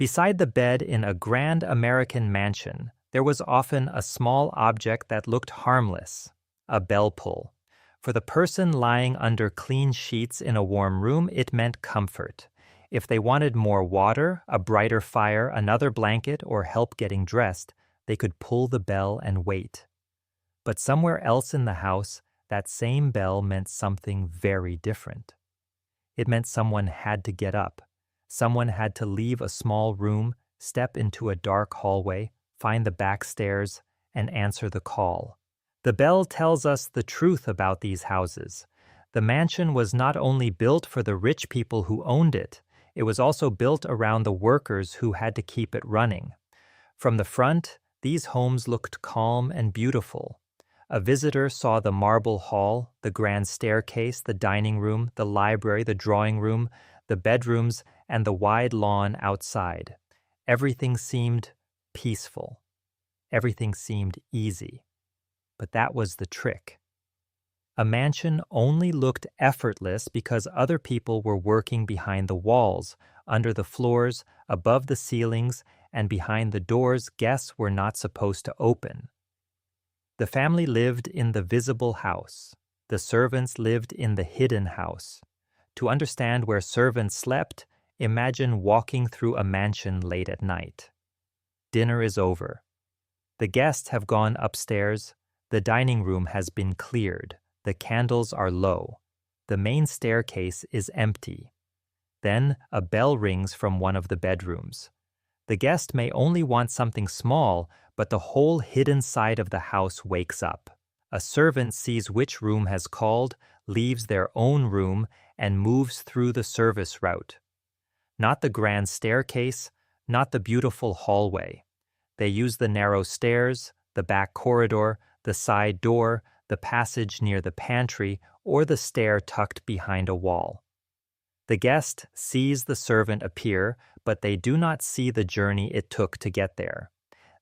Beside the bed in a grand American mansion, there was often a small object that looked harmless, a bell pull. For the person lying under clean sheets in a warm room, it meant comfort. If they wanted more water, a brighter fire, another blanket, or help getting dressed, they could pull the bell and wait. But somewhere else in the house, that same bell meant something very different. It meant someone had to get up. Someone had to leave a small room, step into a dark hallway, find the back stairs, and answer the call. The bell tells us the truth about these houses. The mansion was not only built for the rich people who owned it, it was also built around the workers who had to keep it running. From the front, these homes looked calm and beautiful. A visitor saw the marble hall, the grand staircase, the dining room, the library, the drawing room, the bedrooms, and the wide lawn outside. Everything seemed peaceful. Everything seemed easy. But that was the trick. A mansion only looked effortless because other people were working behind the walls, under the floors, above the ceilings, and behind the doors guests were not supposed to open. The family lived in the visible house. The servants lived in the hidden house. To understand where servants slept, imagine walking through a mansion late at night. Dinner is over. The guests have gone upstairs. The dining room has been cleared. The candles are low. The main staircase is empty. Then a bell rings from one of the bedrooms. The guest may only want something small, but the whole hidden side of the house wakes up. A servant sees which room has called, leaves their own room, and moves through the service route. Not the grand staircase, not the beautiful hallway. They use the narrow stairs, the back corridor, the side door, the passage near the pantry, or the stair tucked behind a wall. The guest sees the servant appear, but they do not see the journey it took to get there.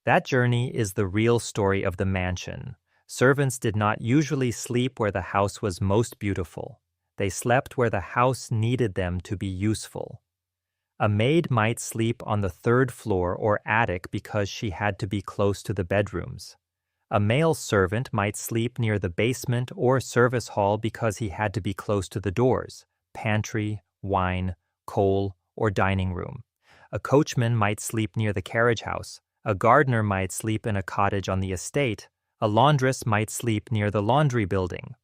That journey is the real story of the mansion. Servants did not usually sleep where the house was most beautiful. They slept where the house needed them to be useful. A maid might sleep on the third floor or attic because she had to be close to the bedrooms. A male servant might sleep near the basement or service hall because he had to be close to the doors, pantry, wine, coal, or dining room. A coachman might sleep near the carriage house. A gardener might sleep in a cottage on the estate. A laundress might sleep near the laundry building.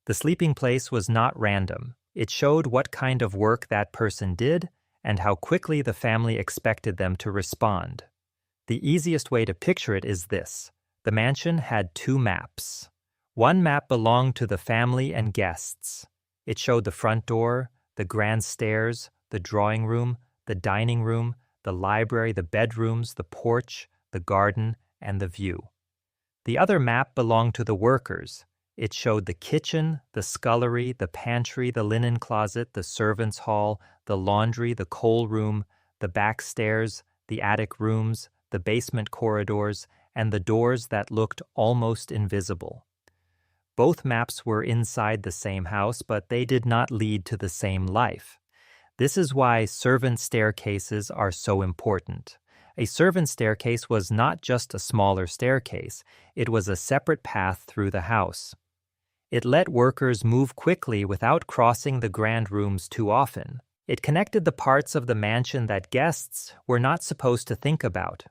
The sleeping place was not random. It showed what kind of work that person did and how quickly the family expected them to respond. The easiest way to picture it is this. The mansion had two maps. One map belonged to the family and guests. It showed the front door, the grand stairs, the drawing room, the dining room, the library, the bedrooms, the porch, the garden, and the view. The other map belonged to the workers. It showed the kitchen, the scullery, the pantry, the linen closet, the servants' hall, the laundry, the coal room, the back stairs, the attic rooms, the basement corridors, and the doors that looked almost invisible. Both maps were inside the same house, but they did not lead to the same life. This is why servant staircases are so important. A servant staircase was not just a smaller staircase, it was a separate path through the house. It let workers move quickly without crossing the grand rooms too often. It connected the parts of the mansion that guests were not supposed to think about.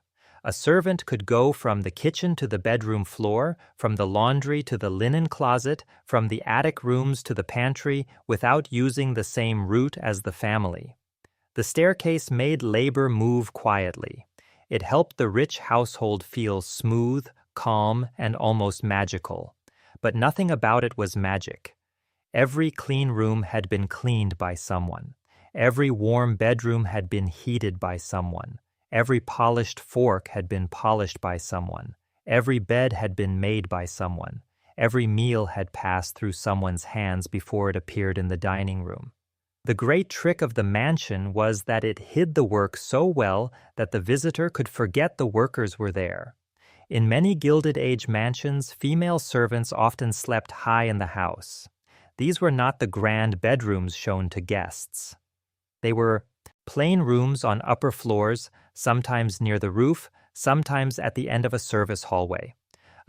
A servant could go from the kitchen to the bedroom floor, from the laundry to the linen closet, from the attic rooms to the pantry, without using the same route as the family. The staircase made labor move quietly. It helped the rich household feel smooth, calm, and almost magical. But nothing about it was magic. Every clean room had been cleaned by someone. Every warm bedroom had been heated by someone. Every polished fork had been polished by someone. Every bed had been made by someone. Every meal had passed through someone's hands before it appeared in the dining room. The great trick of the mansion was that it hid the work so well that the visitor could forget the workers were there. In many Gilded Age mansions, female servants often slept high in the house. These were not the grand bedrooms shown to guests. They were Plain rooms on upper floors, sometimes near the roof, sometimes at the end of a service hallway.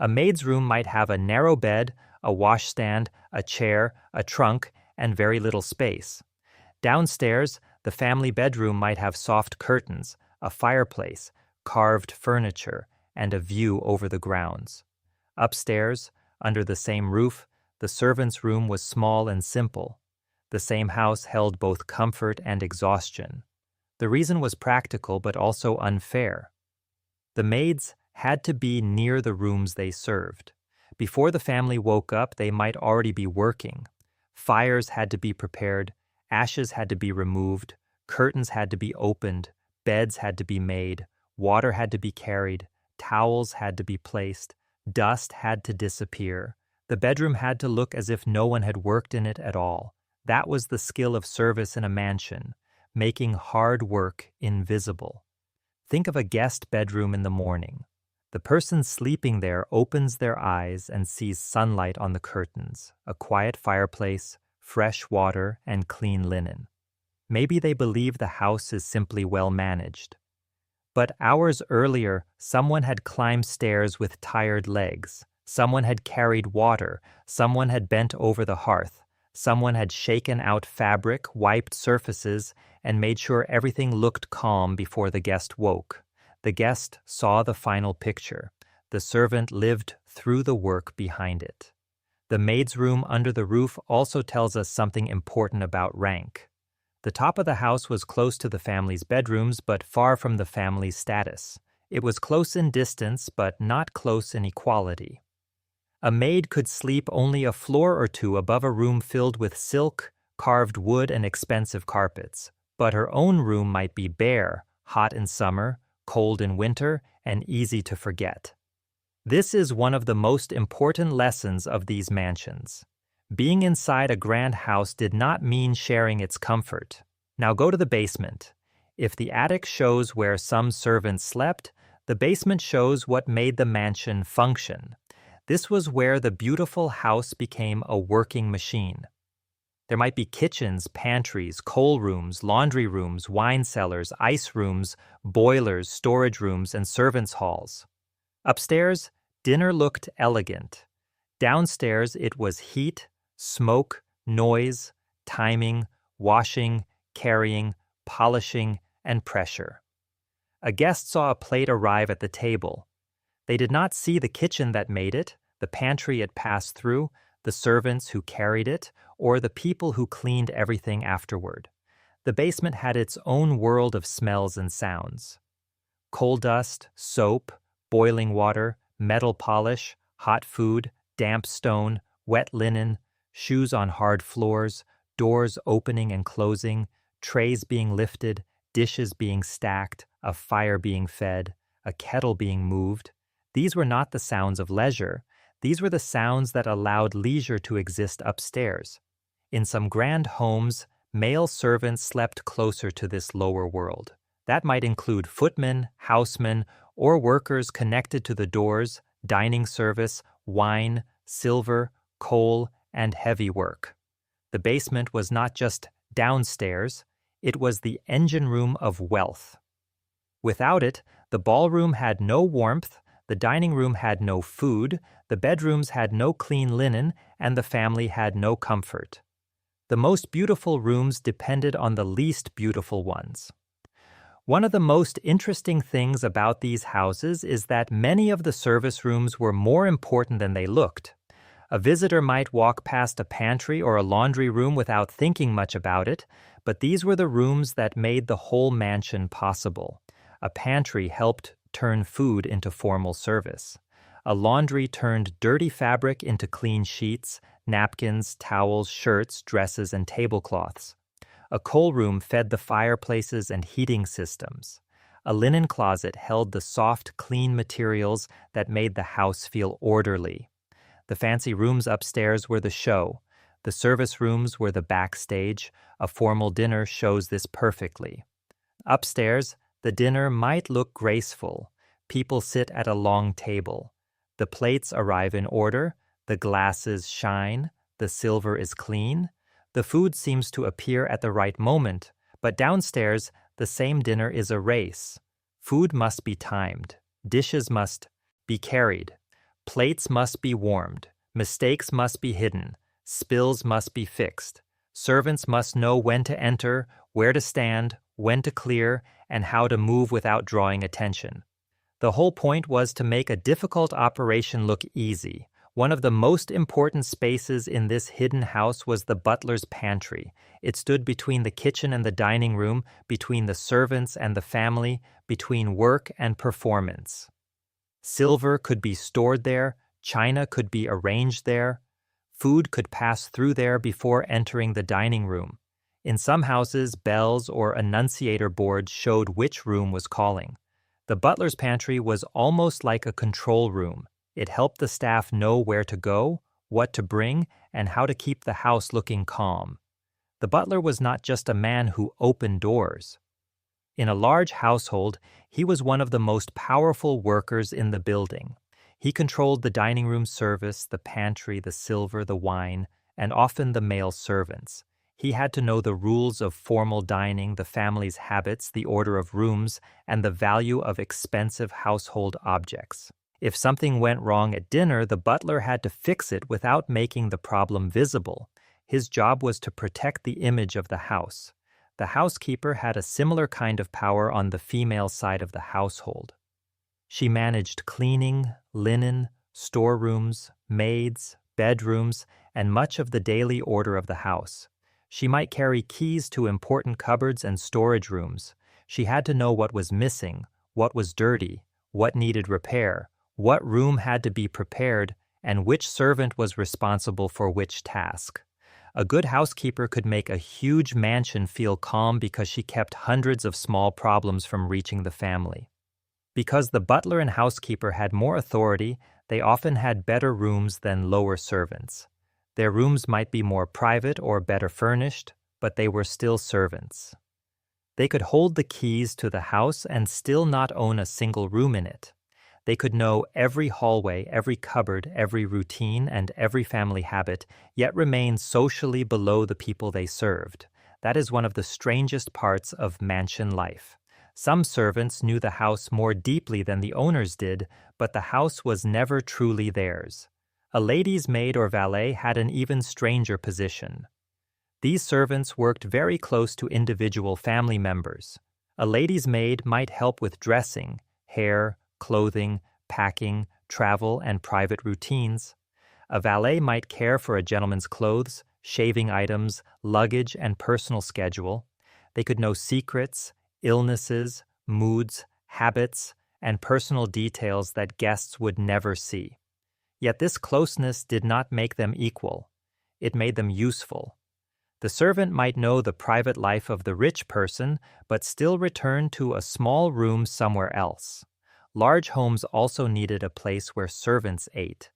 A maid's room might have a narrow bed, a washstand, a chair, a trunk, and very little space. Downstairs, the family bedroom might have soft curtains, a fireplace, carved furniture, and a view over the grounds. Upstairs, under the same roof, the servants' room was small and simple. The same house held both comfort and exhaustion. The reason was practical but also unfair. The maids had to be near the rooms they served. Before the family woke up, they might already be working. Fires had to be prepared, ashes had to be removed, curtains had to be opened, beds had to be made, water had to be carried, towels had to be placed, dust had to disappear. The bedroom had to look as if no one had worked in it at all. That was the skill of service in a mansion, making hard work invisible. Think of a guest bedroom in the morning. The person sleeping there opens their eyes and sees sunlight on the curtains, a quiet fireplace, fresh water, and clean linen. Maybe they believe the house is simply well managed. But hours earlier, someone had climbed stairs with tired legs. Someone had carried water. Someone had bent over the hearth. Someone had shaken out fabric, wiped surfaces, and made sure everything looked calm before the guest woke. The guest saw the final picture. The servant lived through the work behind it. The maid's room under the roof also tells us something important about rank. The top of the house was close to the family's bedrooms, but far from the family's status. It was close in distance, but not close in equality. A maid could sleep only a floor or two above a room filled with silk, carved wood, and expensive carpets, but her own room might be bare, hot in summer, cold in winter, and easy to forget. This is one of the most important lessons of these mansions. Being inside a grand house did not mean sharing its comfort. Now go to the basement. If the attic shows where some servants slept, the basement shows what made the mansion function. This was where the beautiful house became a working machine. There might be kitchens, pantries, coal rooms, laundry rooms, wine cellars, ice rooms, boilers, storage rooms, and servants' halls. Upstairs, dinner looked elegant. Downstairs, it was heat, smoke, noise, timing, washing, carrying, polishing, and pressure. A guest saw a plate arrive at the table. They did not see the kitchen that made it, the pantry it passed through, the servants who carried it, or the people who cleaned everything afterward. The basement had its own world of smells and sounds. Coal dust, soap, boiling water, metal polish, hot food, damp stone, wet linen, shoes on hard floors, doors opening and closing, trays being lifted, dishes being stacked, a fire being fed, a kettle being moved. These were not the sounds of leisure. These were the sounds that allowed leisure to exist upstairs. In some grand homes, male servants slept closer to this lower world. That might include footmen, housemen, or workers connected to the doors, dining service, wine, silver, coal, and heavy work. The basement was not just downstairs, it was the engine room of wealth. Without it, the ballroom had no warmth, the dining room had no food, the bedrooms had no clean linen, and the family had no comfort. The most beautiful rooms depended on the least beautiful ones. One of the most interesting things about these houses is that many of the service rooms were more important than they looked. A visitor might walk past a pantry or a laundry room without thinking much about it, but these were the rooms that made the whole mansion possible. A pantry helped turn food into formal service. A laundry turned dirty fabric into clean sheets, napkins, towels, shirts, dresses, and tablecloths. A coal room fed the fireplaces and heating systems. A linen closet held the soft, clean materials that made the house feel orderly. The fancy rooms upstairs were the show. The service rooms were the backstage. A formal dinner shows this perfectly. Upstairs, the dinner might look graceful. People sit at a long table. The plates arrive in order. The glasses shine. The silver is clean. The food seems to appear at the right moment, but downstairs, the The same dinner is a race. Food must be timed. Dishes must be carried. Plates must be warmed. Mistakes must be hidden. Spills must be fixed. Servants must know when to enter, where to stand, when to clear, and how to move without drawing attention. The whole point was to make a difficult operation look easy. One of the most important spaces in this hidden house was the butler's pantry. It stood between the kitchen and the dining room, between the servants and the family, between work and performance. Silver could be stored there, china could be arranged there, food could pass through there before entering the dining room. In some houses, bells or annunciator boards showed which room was calling. The butler's pantry was almost like a control room. It helped the staff know where to go, what to bring, and how to keep the house looking calm. The butler was not just a man who opened doors. In a large household, he was one of the most powerful workers in the building. He controlled the dining room service, the pantry, the silver, the wine, and often the male servants. He had to know the rules of formal dining, the family's habits, the order of rooms, and the value of expensive household objects. If something went wrong at dinner, the butler had to fix it without making the problem visible. His job was to protect the image of the house. The housekeeper had a similar kind of power on the female side of the household. She managed cleaning, linen, storerooms, maids, bedrooms, and much of the daily order of the house. She might carry keys to important cupboards and storage rooms. She had to know what was missing, what was dirty, what needed repair, what room had to be prepared, and which servant was responsible for which task. A good housekeeper could make a huge mansion feel calm because she kept hundreds of small problems from reaching the family. Because the butler and housekeeper had more authority, they often had better rooms than lower servants. Their rooms might be more private or better furnished, but they were still servants. They could hold the keys to the house and still not own a single room in it. They could know every hallway, every cupboard, every routine, and every family habit, yet remain socially below the people they served. That is one of the strangest parts of mansion life. Some servants knew the house more deeply than the owners did, but the house was never truly theirs. A lady's maid or valet had an even stranger position. These servants worked very close to individual family members. A lady's maid might help with dressing, hair, clothing, packing, travel, and private routines. A valet might care for a gentleman's clothes, shaving items, luggage, and personal schedule. They could know secrets, illnesses, moods, habits, and personal details that guests would never see. Yet this closeness did not make them equal. It made them useful. The servant might know the private life of the rich person, but still return to a small room somewhere else. Large homes also needed a place where servants ate.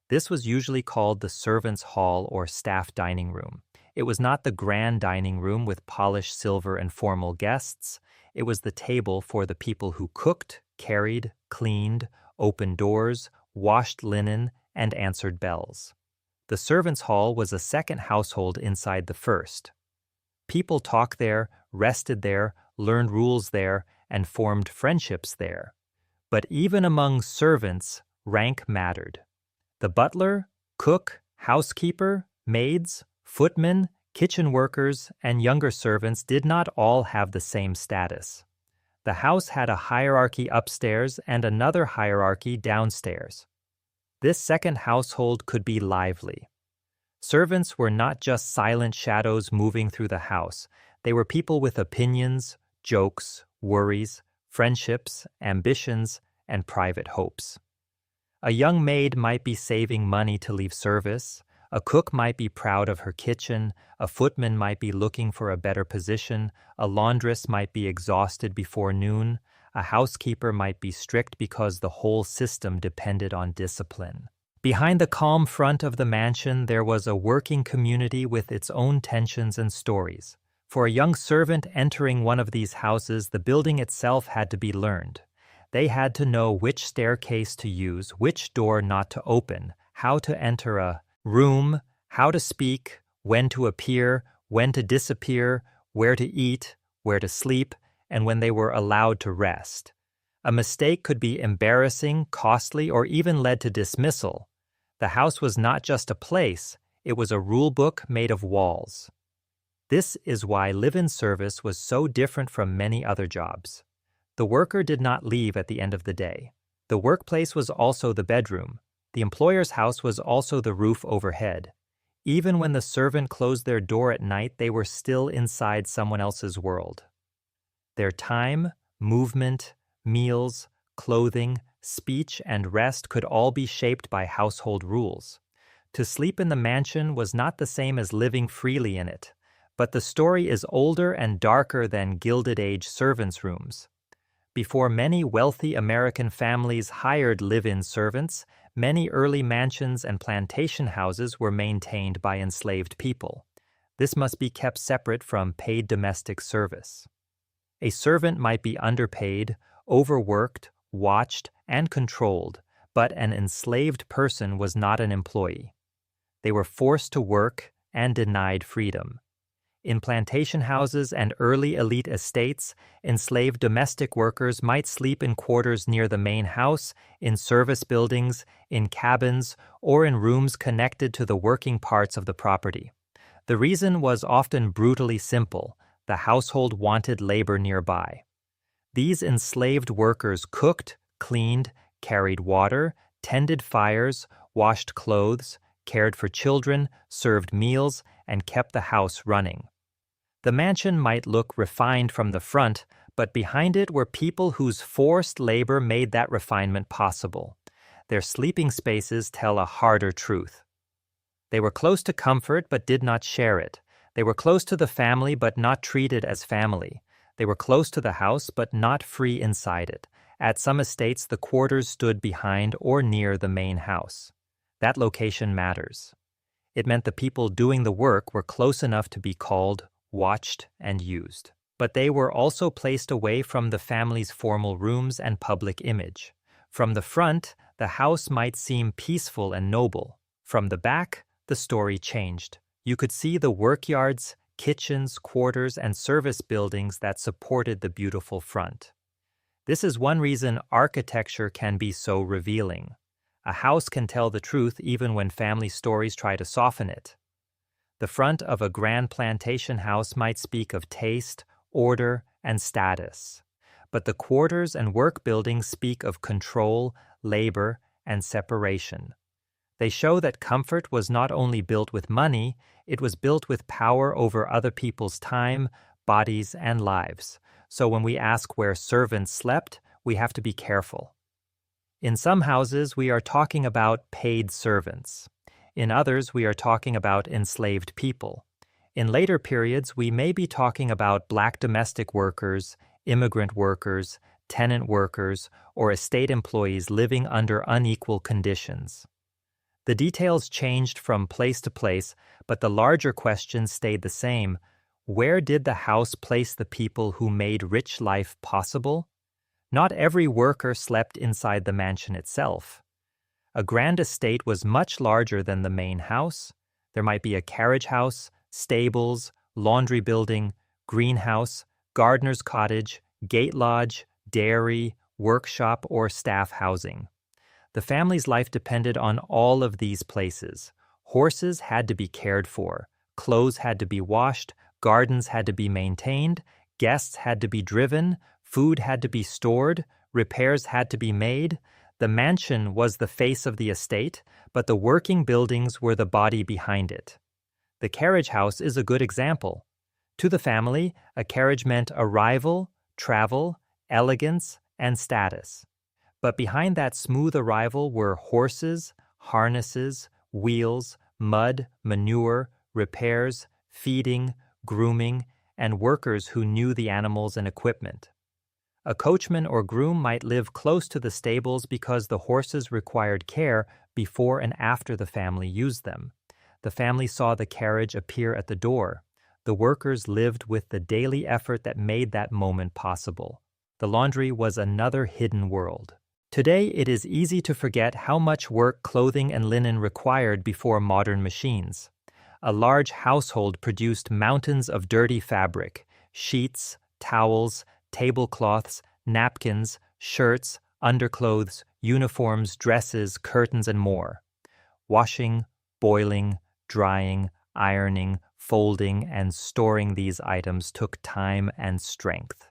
This was usually called the servants' hall or staff dining room. It was not the grand dining room with polished silver and formal guests. It was the table for the people who cooked, carried, cleaned, opened doors, washed linen, and answered bells. The servants' hall was a second household inside the first. People talked there, rested there, learned rules there, and formed friendships there. But even among servants, rank mattered. The butler, cook, housekeeper, maids, footmen, kitchen workers, and younger servants did not all have the same status. The house had a hierarchy upstairs and another hierarchy downstairs. This second household could be lively. Servants were not just silent shadows moving through the house. They were people with opinions, jokes, worries, friendships, ambitions, and private hopes. A young maid might be saving money to leave service. A cook might be proud of her kitchen. A footman might be looking for a better position. A laundress might be exhausted before noon. A housekeeper might be strict because the whole system depended on discipline. Behind the calm front of the mansion, there was a working community with its own tensions and stories. For a young servant entering one of these houses, the building itself had to be learned. They had to know which staircase to use, which door not to open, how to enter a room, how to speak, when to appear, when to disappear, where to eat, where to sleep, and when they were allowed to rest. A mistake could be embarrassing, costly, or even led to dismissal. The house was not just a place, it was a rule book made of walls. This is why live-in service was so different from many other jobs. The worker did not leave at the end of the day. The workplace was also the bedroom. The employer's house was also the roof overhead. Even when the servant closed their door at night, they were still inside someone else's world. Their time, movement, meals, clothing, speech, and rest could all be shaped by household rules. To sleep in the mansion was not the same as living freely in it, but the story is older and darker than Gilded Age servants' rooms. Before many wealthy American families hired live-in servants, many early mansions and plantation houses were maintained by enslaved people. This must be kept separate from paid domestic service. A servant might be underpaid, overworked, watched, and controlled, but an enslaved person was not an employee. They were forced to work and denied freedom. In plantation houses and early elite estates, enslaved domestic workers might sleep in quarters near the main house, in service buildings, in cabins, or in rooms connected to the working parts of the property. The reason was often brutally simple: the household wanted labor nearby. These enslaved workers cooked, cleaned, carried water, tended fires, washed clothes, cared for children, served meals, and kept the house running. The mansion might look refined from the front, but behind it were people whose forced labor made that refinement possible. Their sleeping spaces tell a harder truth. They were close to comfort but did not share it. They were close to the family but not treated as family. They were close to the house but not free inside it. At some estates, the quarters stood behind or near the main house. That location matters. It meant the people doing the work were close enough to be called, watched, and used. But they were also placed away from the family's formal rooms and public image. From the front, the house might seem peaceful and noble. From the back, the story changed. You could see the workyards, kitchens, quarters, and service buildings that supported the beautiful front. This is one reason architecture can be so revealing. A house can tell the truth even when family stories try to soften it. The front of a grand plantation house might speak of taste, order, and status. But the quarters and work buildings speak of control, labor, and separation. They show that comfort was not only built with money, it was built with power over other people's time, bodies, and lives. So when we ask where servants slept, we have to be careful. In some houses, we are talking about paid servants. In others, we are talking about enslaved people. In later periods, we may be talking about Black domestic workers, immigrant workers, tenant workers, or estate employees living under unequal conditions. The details changed from place to place, but the larger question stayed the same. Where did the house place the people who made rich life possible? Not every worker slept inside the mansion itself. A grand estate was much larger than the main house. There might be a carriage house, stables, laundry building, greenhouse, gardener's cottage, gate lodge, dairy, workshop, or staff housing. The family's life depended on all of these places. Horses had to be cared for, clothes had to be washed, gardens had to be maintained, guests had to be driven, food had to be stored, repairs had to be made. The mansion was the face of the estate, but the working buildings were the body behind it. The carriage house is a good example. To the family, a carriage meant arrival, travel, elegance, and status. But behind that smooth arrival were horses, harnesses, wheels, mud, manure, repairs, feeding, grooming, and workers who knew the animals and equipment. A coachman or groom might live close to the stables because the horses required care before and after the family used them. The family saw the carriage appear at the door. The workers lived with the daily effort that made that moment possible. The laundry was another hidden world. Today, it is easy to forget how much work clothing and linen required before modern machines. A large household produced mountains of dirty fabric, sheets, towels, tablecloths, napkins, shirts, underclothes, uniforms, dresses, curtains, and more. Washing, boiling, drying, ironing, folding, and storing these items took time and strength.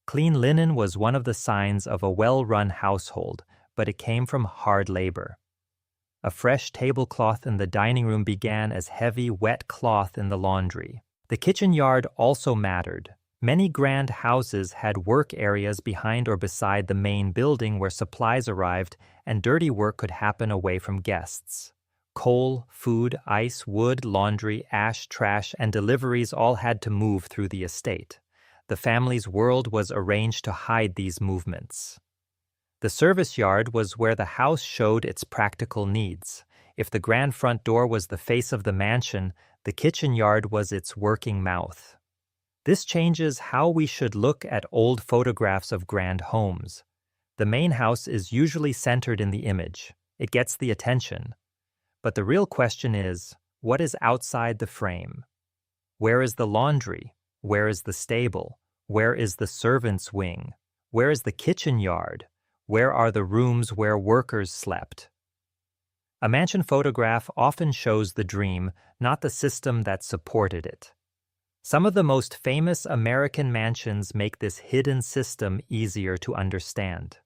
Clean linen was one of the signs of a well-run household, but it came from hard labor. A fresh tablecloth in the dining room began as heavy, wet cloth in the laundry. The kitchen yard also mattered. Many grand houses had work areas behind or beside the main building where supplies arrived, and dirty work could happen away from guests. Coal, food, ice, wood, laundry, ash, trash, and deliveries all had to move through the estate. The family's world was arranged to hide these movements. The service yard was where the house showed its practical needs. If the grand front door was the face of the mansion, the kitchen yard was its working mouth. This changes how we should look at old photographs of grand homes. The main house is usually centered in the image. It gets the attention. But the real question is, what is outside the frame? Where is the laundry? Where is the stable? Where is the servants' wing? Where is the kitchen yard? Where are the rooms where workers slept? A mansion photograph often shows the dream, not the system that supported it. Some of the most famous American mansions make this hidden system easier to understand.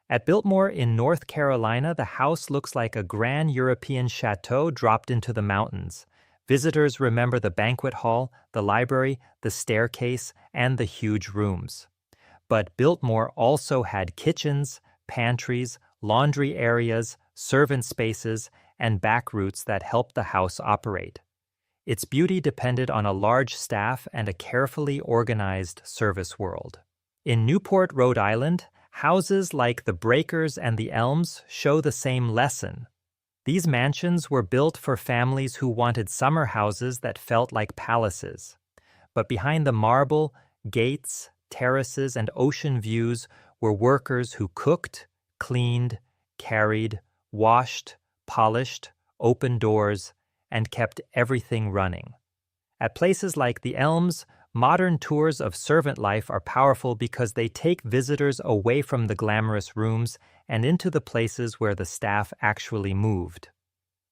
At Biltmore in North Carolina, the house looks like a grand European chateau dropped into the mountains. Visitors remember the banquet hall, the library, the staircase, and the huge rooms. But Biltmore also had kitchens, pantries, laundry areas, servant spaces, and back routes that helped the house operate. Its beauty depended on a large staff and a carefully organized service world. In Newport, Rhode Island, houses like the Breakers and the Elms show the same lesson. These mansions were built for families who wanted summer houses that felt like palaces. But behind the marble, gates, terraces, and ocean views were workers who cooked, cleaned, carried, washed, polished, opened doors, and kept everything running. At places like the Elms, modern tours of servant life are powerful because they take visitors away from the glamorous rooms and into the places where the staff actually moved.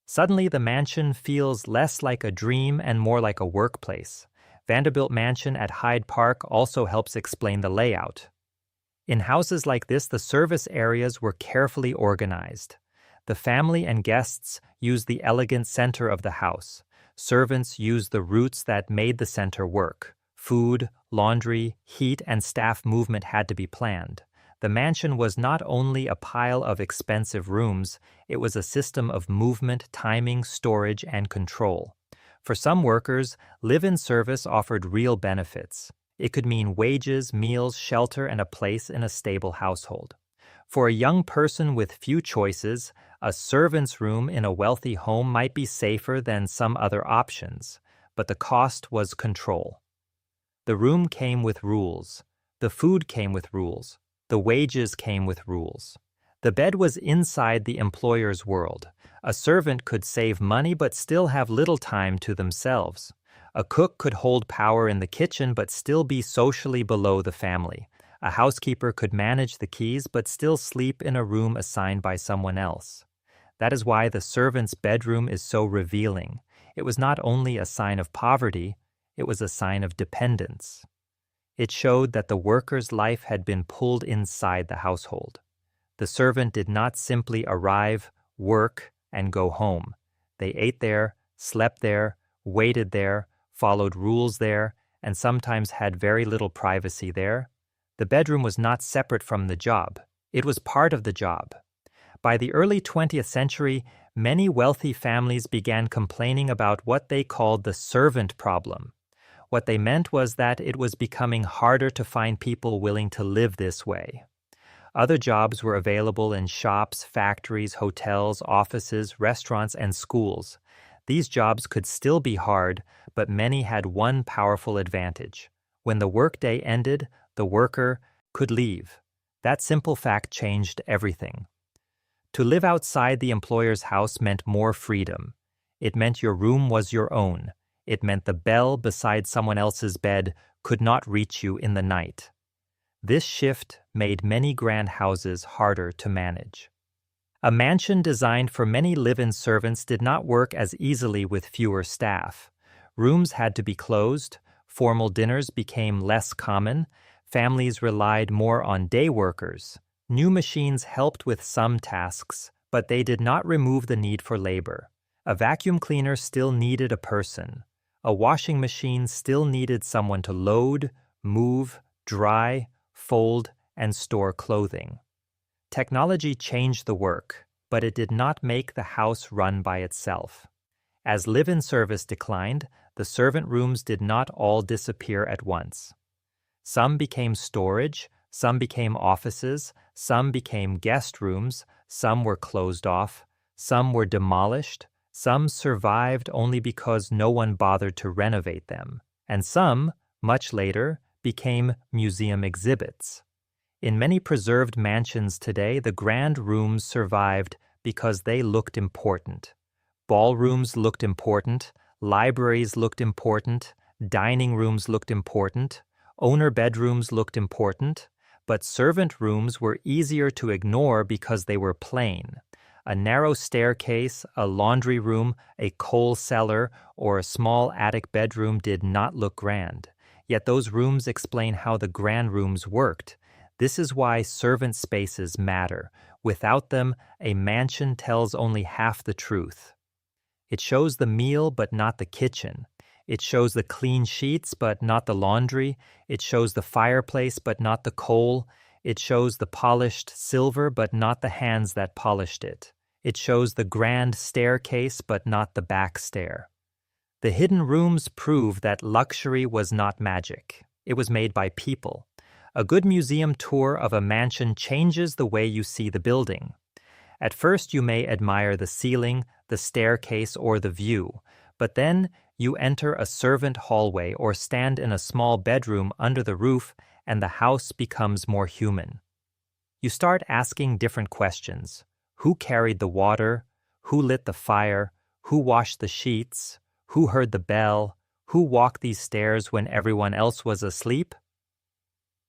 Suddenly, the mansion feels less like a dream and more like a workplace. Vanderbilt Mansion at Hyde Park also helps explain the layout. In houses like this, the service areas were carefully organized. The family and guests used the elegant center of the house. Servants used the routes that made the center work. Food, laundry, heat, and staff movement had to be planned. The mansion was not only a pile of expensive rooms, it was a system of movement, timing, storage, and control. For some workers, live-in service offered real benefits. It could mean wages, meals, shelter, and a place in a stable household. For a young person with few choices, a servant's room in a wealthy home might be safer than some other options, but the cost was control. The room came with rules. The food came with rules. The wages came with rules. The bed was inside the employer's world. A servant could save money but still have little time to themselves. A cook could hold power in the kitchen but still be socially below the family. A housekeeper could manage the keys but still sleep in a room assigned by someone else. That is why the servant's bedroom is so revealing. It was not only a sign of poverty, it was a sign of dependence. It showed that the worker's life had been pulled inside the household. The servant did not simply arrive, work, and go home. They ate there, slept there, waited there, followed rules there, and sometimes had very little privacy there. The bedroom was not separate from the job. It was part of the job. By the early 20th century, many wealthy families began complaining about what they called the servant problem. What they meant was that it was becoming harder to find people willing to live this way. Other jobs were available in shops, factories, hotels, offices, restaurants, and schools. These jobs could still be hard, but many had one powerful advantage. When the workday ended, the worker could leave. That simple fact changed everything. To live outside the employer's house meant more freedom. It meant your room was your own. It meant the bell beside someone else's bed could not reach you in the night. This shift made many grand houses harder to manage. A mansion designed for many live-in servants did not work as easily with fewer staff. Rooms had to be closed, formal dinners became less common, families relied more on day workers. New machines helped with some tasks, but they did not remove the need for labor. A vacuum cleaner still needed a person. A washing machine still needed someone to load, move, dry, fold, and store clothing. Technology changed the work, but it did not make the house run by itself. As live-in service declined, the servant rooms did not all disappear at once. Some became storage, some became offices, some became guest rooms, some were closed off, some were demolished, some survived only because no one bothered to renovate them, and some, much later, became museum exhibits. In many preserved mansions today, the grand rooms survived because they looked important. Ballrooms looked important, libraries looked important, dining rooms looked important, owner bedrooms looked important, but servant rooms were easier to ignore because they were plain. A narrow staircase, a laundry room, a coal cellar, or a small attic bedroom did not look grand. Yet those rooms explain how the grand rooms worked. This is why servant spaces matter. Without them, a mansion tells only half the truth. It shows the meal but not the kitchen. It shows the clean sheets but not the laundry. It shows the fireplace but not the coal. It shows the polished silver but not the hands that polished it. It shows the grand staircase but not the back stair. The hidden rooms prove that luxury was not magic. It was made by people. A good museum tour of a mansion changes the way you see the building. At first you may admire the ceiling, the staircase, or the view, but then you enter a servant hallway or stand in a small bedroom under the roof and the house becomes more human. You start asking different questions. Who carried the water? Who lit the fire? Who washed the sheets? Who heard the bell? Who walked these stairs when everyone else was asleep?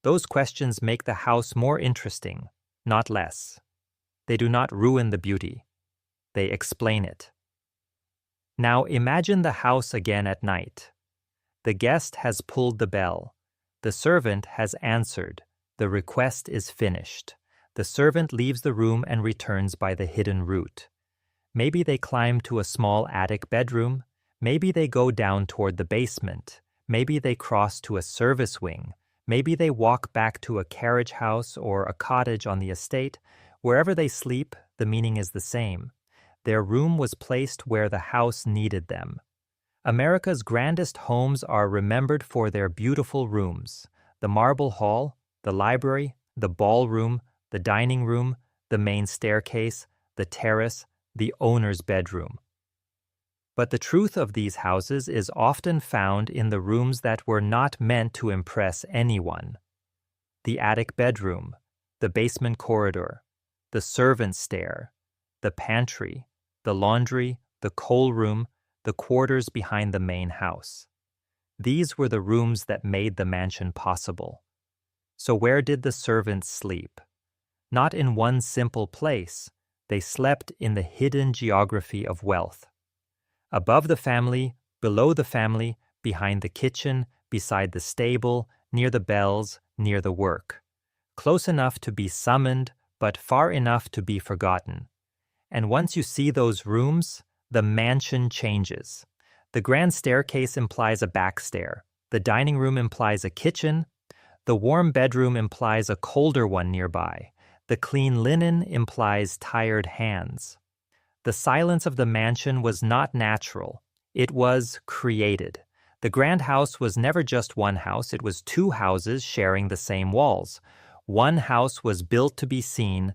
Those questions make the house more interesting, not less. They do not ruin the beauty. They explain it. Now imagine the house again at night. The guest has pulled the bell. The servant has answered. The request is finished. The servant leaves the room and returns by the hidden route. Maybe they climb to a small attic bedroom. Maybe they go down toward the basement. Maybe they cross to a service wing. Maybe they walk back to a carriage house or a cottage on the estate. Wherever they sleep, the meaning is the same. Their room was placed where the house needed them. America's grandest homes are remembered for their beautiful rooms: the marble hall, the library, the ballroom, the dining room, the main staircase, the terrace, the owner's bedroom. But the truth of these houses is often found in the rooms that were not meant to impress anyone. The attic bedroom, the basement corridor, the servant stair, the pantry, the laundry, the coal room, the quarters behind the main house. These were the rooms that made the mansion possible. So where did the servants sleep? Not in one simple place. They slept in the hidden geography of wealth. Above the family, below the family, behind the kitchen, beside the stable, near the bells, near the work. Close enough to be summoned, but far enough to be forgotten. And once you see those rooms, the mansion changes. The grand staircase implies a back stair. The dining room implies a kitchen. The warm bedroom implies a colder one nearby. The clean linen implies tired hands. The silence of the mansion was not natural. It was created. The grand house was never just one house. It was two houses sharing the same walls. One house was built to be seen.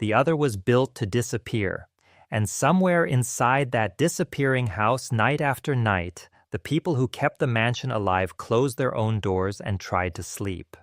The other was built to disappear. And somewhere inside that disappearing house, night after night, the people who kept the mansion alive closed their own doors and tried to sleep.